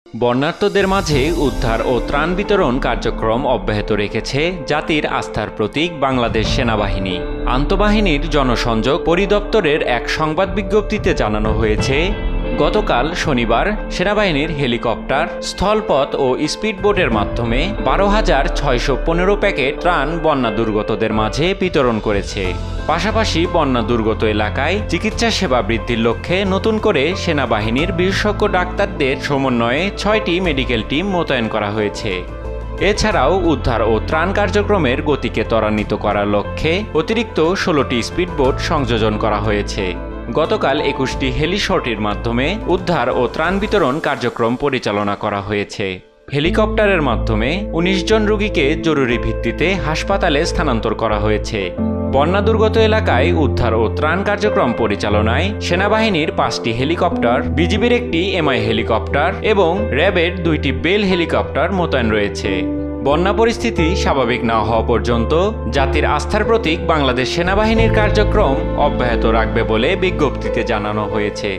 বন্যার্তদের মাঝে উদ্ধার ও ত্রাণ বিতরণ কার্যক্রম অব্যাহত রেখেছে জাতির আস্থার প্রতীক বাংলাদেশ সেনাবাহিনী। আন্তঃবাহিনীর জনসংযোগ পরিদপ্তরের এক সংবাদ বিজ্ঞপ্তিতে জানানো হয়েছে, গতকাল শনিবার সেনাবাহিনীর হেলিকপ্টার, স্থলপথ ও স্পিডবোটের মাধ্যমে 12,615 প্যাকেট ত্রাণ বন্যা দুর্গতদের মাঝে বিতরণ করেছে। পাশাপাশি বন্যা দুর্গত এলাকায় চিকিৎসা সেবা বৃদ্ধির লক্ষ্যে নতুন করে সেনাবাহিনীর বিশেষজ্ঞ ডাক্তারদের সমন্বয়ে 6টি মেডিকেল টিম মোতায়েন করা হয়েছে। এছাড়াও উদ্ধার ও ত্রাণ কার্যক্রমের গতিকে ত্বরান্বিত করার লক্ষ্যে অতিরিক্ত 16টি স্পিডবোট সংযোজন করা হয়েছে। গতকাল 21টি হেলিশর্টির মাধ্যমে উদ্ধার ও ত্রাণ বিতরণ কার্যক্রম পরিচালনা করা হয়েছে। হেলিকপ্টারের মাধ্যমে 19 জন রোগীকে জরুরি ভিত্তিতে হাসপাতালে স্থানান্তর করা হয়েছে। বন্যা দুর্গত এলাকায় উদ্ধার ও ত্রাণ কার্যক্রম পরিচালনায় সেনাবাহিনীর 5টি হেলিকপ্টার, বিজিবির একটি এমআই হেলিকপ্টার এবং র্যাবের 2টি বেল হেলিকপ্টার মোতায়েন রয়েছে। বন্যা পরিস্থিতি স্বাভাবিক না হওয়া পর্যন্ত জাতির আস্থার প্রতীক বাংলাদেশ সেনাবাহিনীর কার্যক্রম অব্যাহত রাখবে বলে বিজ্ঞপ্তিতে জানানো হয়েছে।